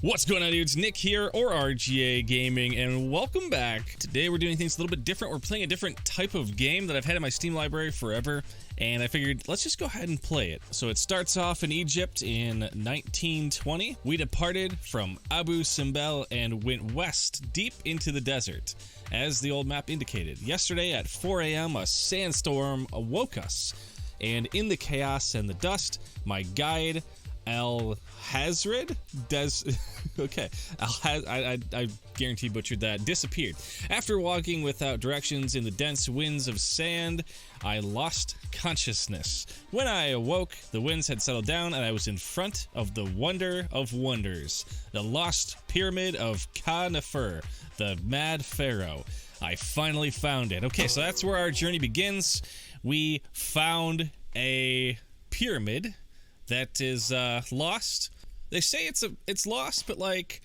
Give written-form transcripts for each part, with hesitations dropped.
What's going on, dudes? Nick here, or RGA Gaming, and welcome back. Today we're doing things a little bit different. We're playing a different type of game that I've had in my Steam library forever, and I figured let's just go ahead and play it. So it starts off in Egypt in 1920. We departed from Abu Simbel and went west deep into the desert, as the old map indicated. Yesterday at 4 a.m. a sandstorm awoke us, and in the chaos and the dust, my guide Al-Hazred okay, I guarantee butchered that, disappeared. After walking without directions in the dense winds of sand, I lost consciousness. When I awoke, the winds had settled down and I was in front of the wonder of wonders, the lost pyramid of Ka-Nefer, the mad pharaoh. I finally found it. Okay, so that's where our journey begins. We found a pyramid that is lost. They say it's lost, but like,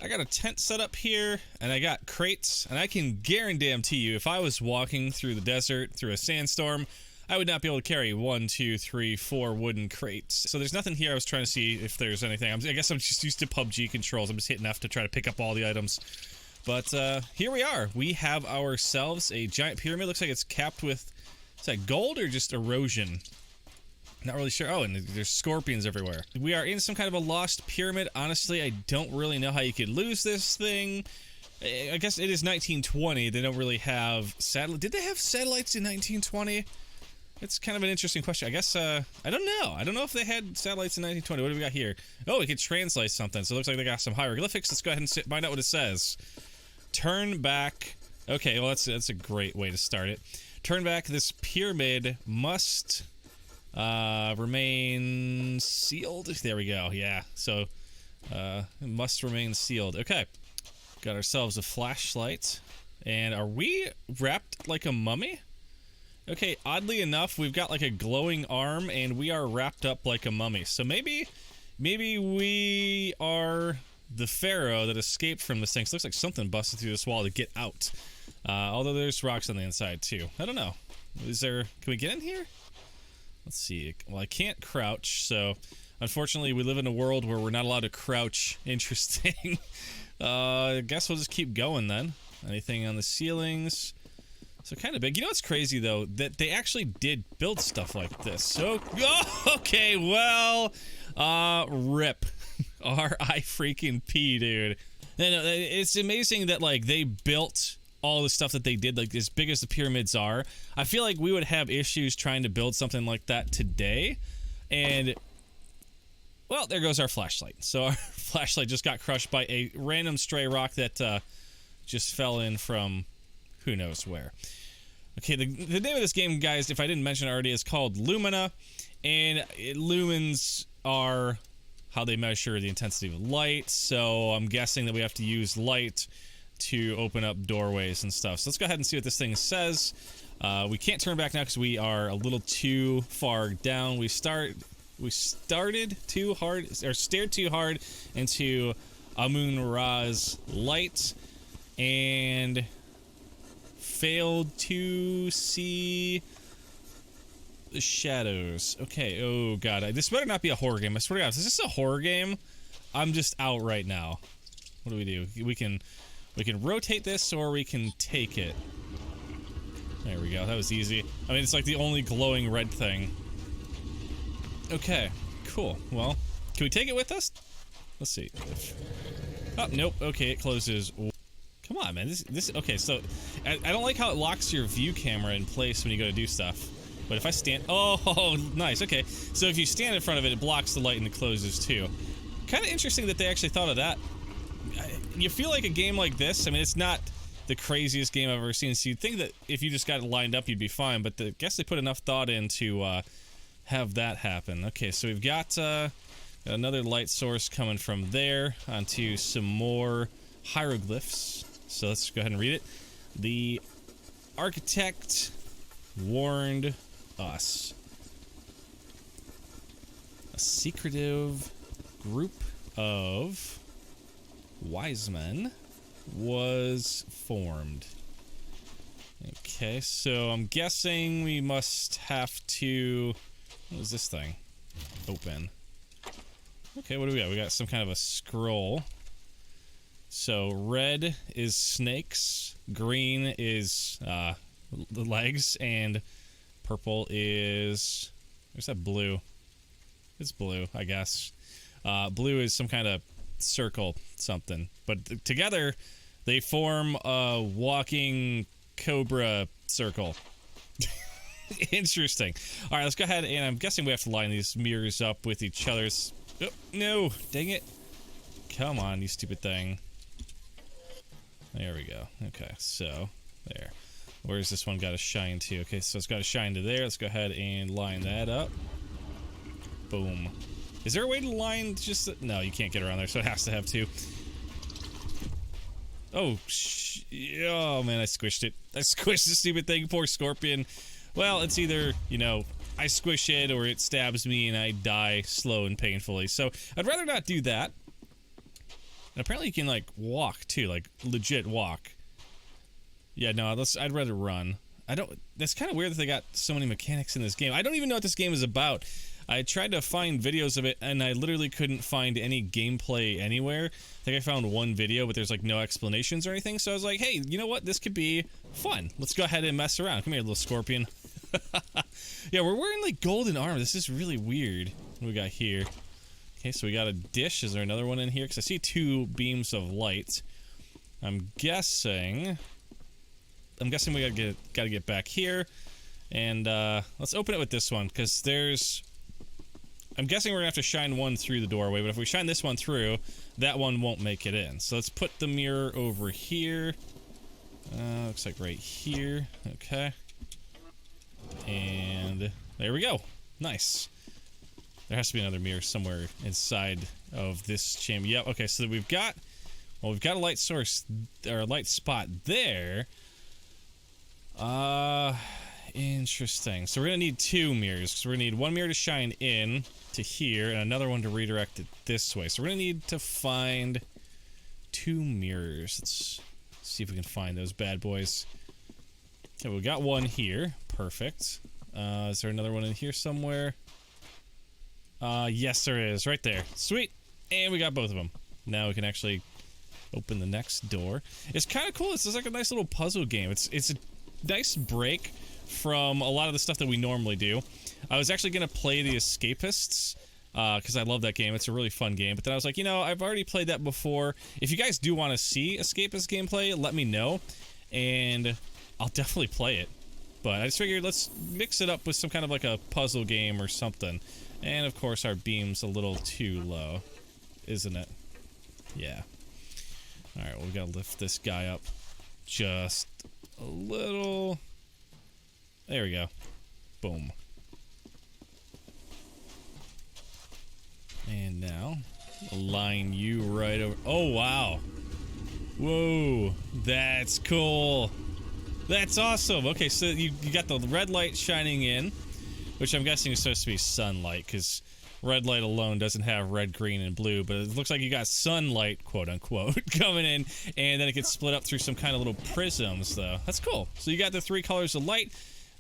I got a tent set up here and I got crates, and I can guarantee you if I was walking through the desert through a sandstorm, I would not be able to carry 1, 2, 3, 4 wooden crates. So there's nothing here. I was trying to see if there's anything. I guess I'm just used to PUBG controls. I'm just hitting F to try to pick up all the items. But here we are. We have ourselves a giant pyramid. Looks like it's capped with, is that gold or just erosion? Not really sure. Oh, and there's scorpions everywhere. We are in some kind of a lost pyramid. Honestly, I don't really know how you could lose this thing. I guess it is 1920. They don't really have satellite. Did they have satellites in 1920? It's kind of an interesting question. I guess, I don't know. I don't know if they had satellites in 1920. What do we got here? Oh, we could translate something. So it looks like they got some hieroglyphics. Let's go ahead and find out what it says. Turn back. Okay, well, that's a great way to start it. Turn back. This pyramid must remain sealed. There we go. Yeah, so it must remain sealed. Okay, got ourselves a flashlight. And are we wrapped like a mummy? Okay, oddly enough, we've got like a glowing arm and we are wrapped up like a mummy. So maybe we are the pharaoh that escaped from this thing. So it looks like something busted through this wall to get out, although there's rocks on the inside too. I don't know. Can we get in here? Let's see. Well, I can't crouch, so unfortunately we live in a world where we're not allowed to crouch. Interesting. I guess we'll just keep going then. Anything on the ceilings? So kind of big. You know what's crazy though? That they actually did build stuff like this. So, okay, well, rip. R-I-freaking-P, dude. And it's amazing that like they built all the stuff that they did, like as big as the pyramids are. I feel like we would have issues trying to build something like that today. And, well, there goes our flashlight. So our flashlight just got crushed by a random stray rock that just fell in from who knows where. Okay, the name of this game, guys, if I didn't mention it already, is called Lumina. And lumens are how they measure the intensity of light. So I'm guessing that we have to use light to open up doorways and stuff. So let's go ahead and see what this thing says. We can't turn back now because we are a little too far down. We started too hard, or stared too hard into Amun-Ra's light and failed to see the shadows. Okay, oh god, this better not be a horror game. I swear to god, if this is a horror game, I'm just out right now. What do we do? We can rotate this, or we can take it. There we go. That was easy. I mean, it's like the only glowing red thing. Okay, cool. Well, can we take it with us? Let's see. Oh, nope. Okay, it closes. Come on, man. This. Okay, so I don't like how it locks your view camera in place when you go to do stuff. But if I stand, oh, nice. Okay, so if you stand in front of it, it blocks the light and it closes too. Kind of interesting that they actually thought of that. You feel like a game like this, I mean, it's not the craziest game I've ever seen, so you'd think that if you just got it lined up, you'd be fine, but I guess they put enough thought in to have that happen. Okay, so we've got another light source coming from there onto some more hieroglyphs. So let's go ahead and read it. The architect warned us. A secretive group of wise men was formed. Okay, so I'm guessing we must have to... What is this thing? Open. Okay, what do we got? We got some kind of a scroll. So red is snakes, green is the legs, and purple is... Where's that blue? It's blue, I guess. Blue is some kind of circle something. But together, they form a walking cobra circle. Interesting. All right, let's go ahead, and I'm guessing we have to line these mirrors up with each other's... Oh, no, dang it. Come on, you stupid thing. There we go. Okay, so, there. Where's this one got to shine to? Okay, so it's got to shine to there. Let's go ahead and line that up. Boom. Is there a way to line just... No, you can't get around there, so it has to have two. Oh, oh, man, I squished it. I squished the stupid thing. Poor scorpion. Well, it's either, you know, I squish it or it stabs me and I die slow and painfully. So, I'd rather not do that. And apparently you can, like, walk, too. Like, legit walk. Yeah, no, I'd rather run. That's kind of weird that they got so many mechanics in this game. I don't even know what this game is about. I tried to find videos of it, and I literally couldn't find any gameplay anywhere. I think I found one video, but there's, like, no explanations or anything. So I was like, hey, you know what? This could be fun. Let's go ahead and mess around. Come here, little scorpion. Yeah, we're wearing, like, golden armor. This is really weird. What do we got here? Okay, so we got a dish. Is there another one in here? Because I see two beams of light. I'm guessing we gotta get back here. And, let's open it with this one, because there's... I'm guessing we're gonna have to shine one through the doorway, but if we shine this one through, that one won't make it in. So let's put the mirror over here. Looks like right here. Okay. And there we go. Nice. There has to be another mirror somewhere inside of this chamber. Yep, okay, so we've got a light source, or a light spot there. Interesting. So we're gonna need two mirrors, because we're gonna need one mirror to shine in to here, and another one to redirect it this way. So we're gonna need to find two mirrors. Let's see if we can find those bad boys. Okay, we got one here. Perfect. Is there another one in here somewhere? Yes, there is. Right there. Sweet. And we got both of them. Now we can actually open the next door. It's kind of cool. This is like a nice little puzzle game. It's a nice break from a lot of the stuff that we normally do. I was actually going to play The Escapists, because I love that game. It's a really fun game. But then I was like, you know, I've already played that before. If you guys do want to see Escapist gameplay, let me know, and I'll definitely play it. But I just figured let's mix it up with some kind of like a puzzle game or something. And of course our beam's a little too low, isn't it? Yeah. Alright, well, we gotta lift this guy up just a little. There we go. Boom. And now, align you right over. Oh, wow. Whoa. That's cool. That's awesome. Okay, so you got the red light shining in, which I'm guessing is supposed to be sunlight, because red light alone doesn't have red, green, and blue, but it looks like you got sunlight, quote-unquote, coming in, and then it gets split up through some kind of little prisms, though. That's cool. So you got the three colors of light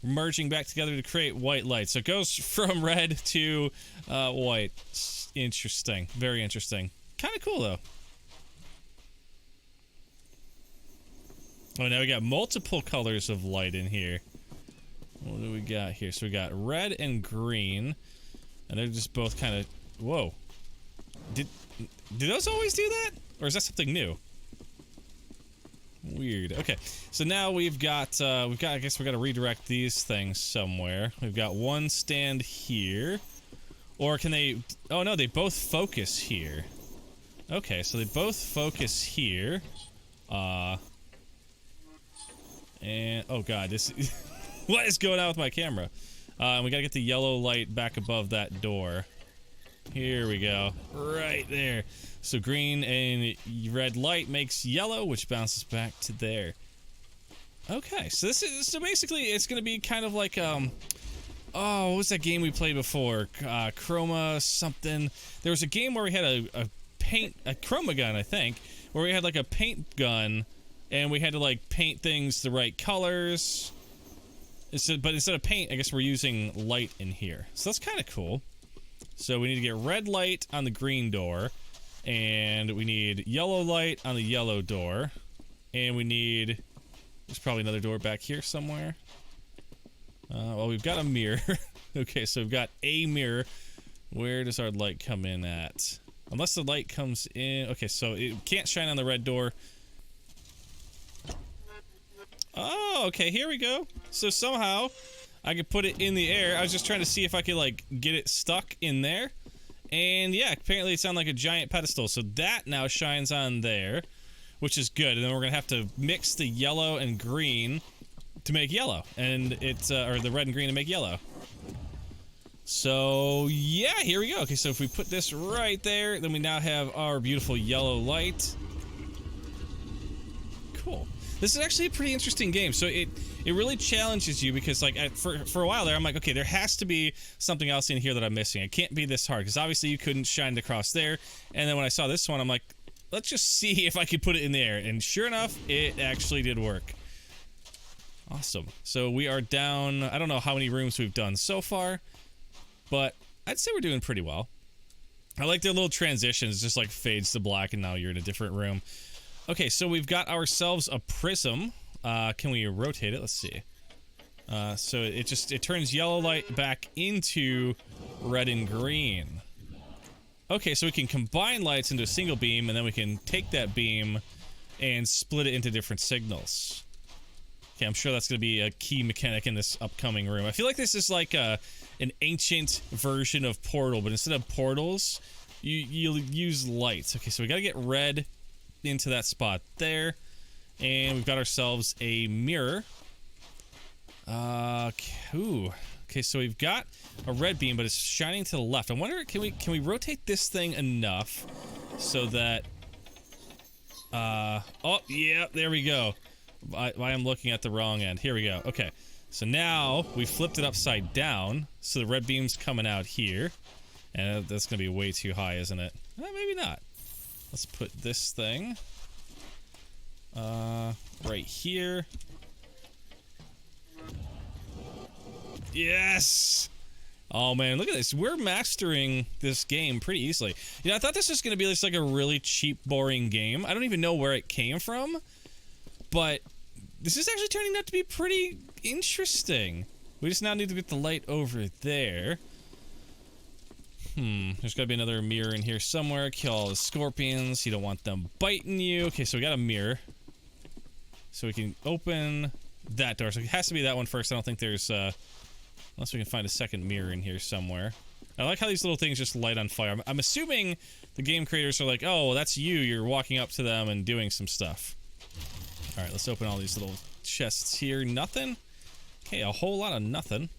merging back together to create white light. So it goes from red to white. Interesting. Very interesting. Kind of cool, though. Oh, now we got multiple colors of light in here. What do we got here? So we got red and green, and they're just both kind of... Whoa. Did those always do that? Or is that something new? Weird. Okay, so now we've got, I guess we got to redirect these things somewhere. We've got one stand here. Or can they... Oh, no, they both focus here. Okay, so they both focus here. And... Oh, God, this... What is going on with my camera? And we gotta get the yellow light back above that door. Here we go. Right there. So green and red light makes yellow, which bounces back to there. Okay, so so basically it's gonna be kind of like, oh, what was that game we played before? Chroma something. There was a game where we had a chroma gun, I think, where we had like a paint gun, and we had to like paint things the right colors. But instead of paint, I guess we're using light in here. So that's kind of cool. So we need to get red light on the green door, and we need yellow light on the yellow door, and we need, there's probably another door back here somewhere. Well, we've got a mirror. Okay, so we've got a mirror. Where does our light come in at? Unless the light comes in, okay, so it can't shine on the red door. Oh, okay, here we go. So somehow I could put it in the air. I was just trying to see if I could, like, get it stuck in there. And yeah, apparently it sounded like a giant pedestal. So that now shines on there, which is good. And then we're going to have to mix the yellow and green to make yellow. And it's, or the red and green to make yellow. So yeah, here we go. Okay, so if we put this right there, then we now have our beautiful yellow light. Cool. This is actually a pretty interesting game. So it really challenges you because, like, for a while there, I'm like, okay, there has to be something else in here that I'm missing. It can't be this hard because obviously you couldn't shine it across there. And then when I saw this one, I'm like, let's just see if I could put it in the air. And sure enough, it actually did work. Awesome. So we are down, I don't know how many rooms we've done so far, but I'd say we're doing pretty well. I like their little transitions, just like fades to black and now you're in a different room. Okay, so we've got ourselves a prism. Can we rotate it? Let's see. So it turns yellow light back into red and green. Okay, so we can combine lights into a single beam, and then we can take that beam and split it into different signals. Okay, I'm sure that's going to be a key mechanic in this upcoming room. I feel like this is like an ancient version of Portal, but instead of portals, you'll use lights. Okay, so we got to get red into that spot there, and we've got ourselves a mirror. Okay, so we've got a red beam, but it's shining to the left. I wonder, can we rotate this thing enough so that oh yeah, there we go. I am looking at the wrong end. Here we go. Okay, so now we flipped it upside down, so the red beam's coming out here, and that's gonna be way too high, isn't it? Maybe not. Let's put this thing right here. Yes! Oh man, look at this. We're mastering this game pretty easily. You know, I thought this was going to be just like a really cheap, boring game. I don't even know where it came from, but this is actually turning out to be pretty interesting. We just now need to get the light over there. There's got to be another mirror in here somewhere. Kill all the scorpions. You don't want them biting you. Okay, so we got a mirror. So we can open that door. So it has to be that one first. I don't think there's, unless we can find a second mirror in here somewhere. I like how these little things just light on fire. I'm assuming the game creators are like, oh, that's you. You're walking up to them and doing some stuff. All right, let's open all these little chests here. Nothing. Okay, a whole lot of nothing.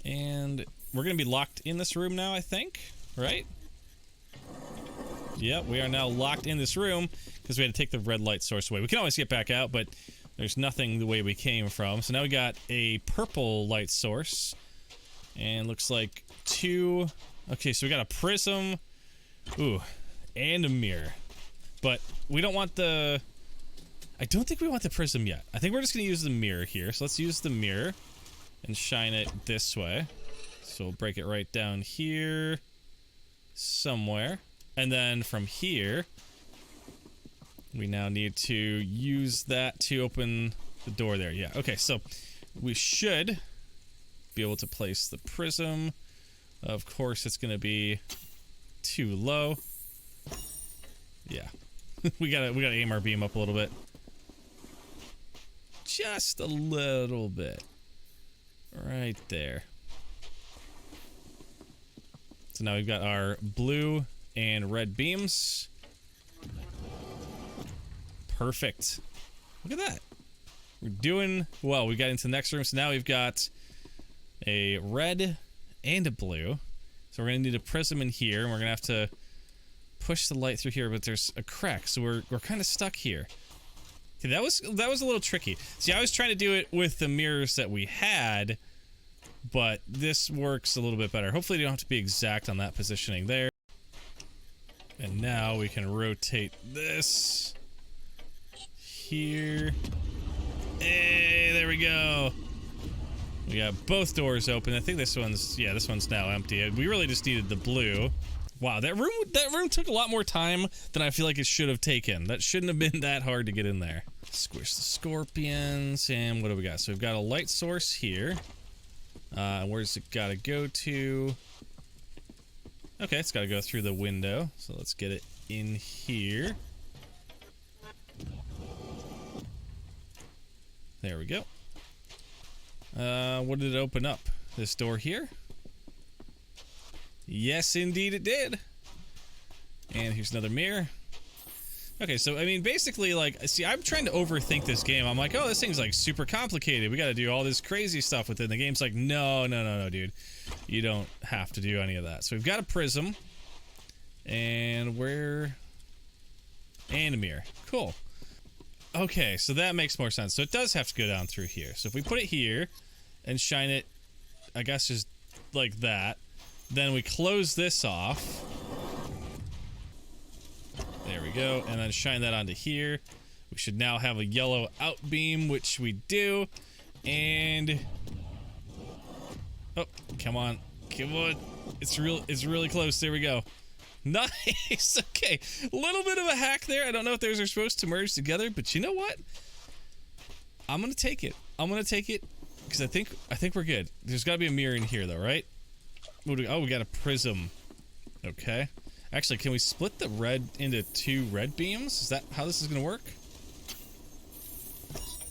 And we're going to be locked in this room now, I think. Right? Yep, we are now locked in this room because we had to take the red light source away. We can always get back out, but there's nothing the way we came from. So now we got a purple light source. And looks like two. Okay, so we got a prism. Ooh, and a mirror. But we don't want the... I don't think we want the prism yet. I think we're just going to use the mirror here. So let's use the mirror and shine it this way. So we'll break it right down here somewhere. And then from here, we now need to use that to open the door there. Yeah, okay, so we should be able to place the prism. Of course, it's going to be too low. Yeah, we gotta aim our beam up a little bit. Just a little bit. Right there. So now we've got our blue and red beams. Perfect. Look at that. We're doing well. We got into the next room, so now we've got a red and a blue. So we're gonna need a prism in here, and we're gonna have to push the light through here, but there's a crack, so we're kind of stuck here. Okay, that was a little tricky. See, I was trying to do it with the mirrors that we had, but this works a little bit better. Hopefully you don't have to be exact on that positioning there. And now we can rotate this here. Hey, there we go. We got both doors open. I think this one's now empty. We really just needed the blue. Wow, that room took a lot more time than I feel like it should have taken. That shouldn't have been that hard to get in there. Squish the scorpions, and what do we got? So we've got a light source here. Where's it gotta go to? Okay, it's gotta go through the window. So let's get it in here. There we go. What did it open up? This door here? Yes, indeed it did. And here's another mirror. Okay, so, I mean, basically, like, see, I'm trying to overthink this game. I'm like, oh, this thing's, like, super complicated. We gotta do all this crazy stuff with it. And the game's like, no, dude. You don't have to do any of that. So we've got a prism. And and a mirror. Cool. Okay, so that makes more sense. So it does have to go down through here. So if we put it here and shine it, I guess just like that, then we close this off. There we go. And then shine that onto here. We should now have a yellow out beam, which we do. And oh, come on. Come on. It's really close. There we go. Nice. Okay, a little bit of a hack there. I don't know if those are supposed to merge together, but you know what? I'm gonna take it. Because I think we're good. There's got to be a mirror in here, though, right? Oh, we got a prism. Okay. Actually, can we split the red into 2 red beams? Is that how this is gonna work?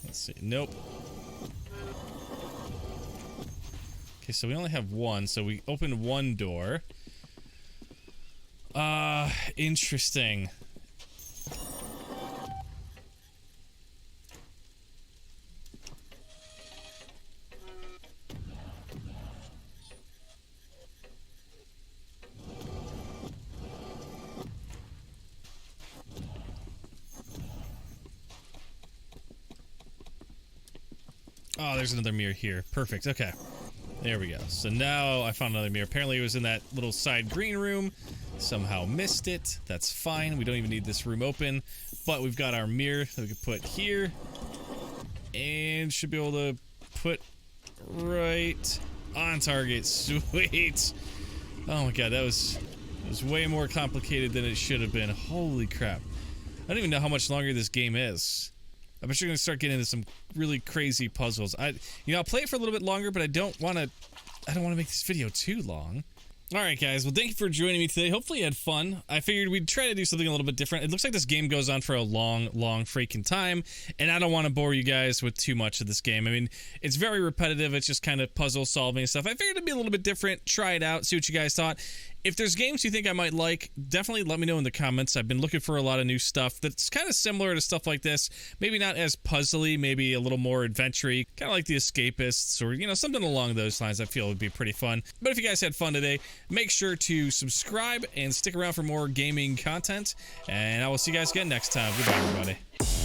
Let's see. Nope. Okay, so we only have one. So we open one door. Interesting. Oh, there's another mirror here. Perfect. Okay. There we go. So now I found another mirror. Apparently it was in that little side green room. Somehow missed it. That's fine. We don't even need this room open. But we've got our mirror that we can put here. And should be able to put right on target. Sweet. Oh my god, that was way more complicated than it should have been. Holy crap. I don't even know how much longer this game is. I bet you're gonna start getting into some really crazy puzzles. I'll play it for a little bit longer, but I don't want to make this video too long. Alright guys, well thank you for joining me today. Hopefully you had fun. I figured we'd try to do something a little bit different. It looks like this game goes on for a long freaking time, and I don't want to bore you guys with too much of this game. I mean, it's very repetitive. It's just kind of puzzle solving and stuff. I figured it'd be a little bit different. Try it out, see what you guys thought. If there's games you think I might like, definitely let me know in the comments. I've been looking for a lot of new stuff that's kind of similar to stuff like this. Maybe not as puzzly, maybe a little more adventure-y, kind of like The Escapists, or, you know, something along those lines I feel would be pretty fun. But if you guys had fun today, make sure to subscribe and stick around for more gaming content. And I will see you guys again next time. Goodbye, everybody.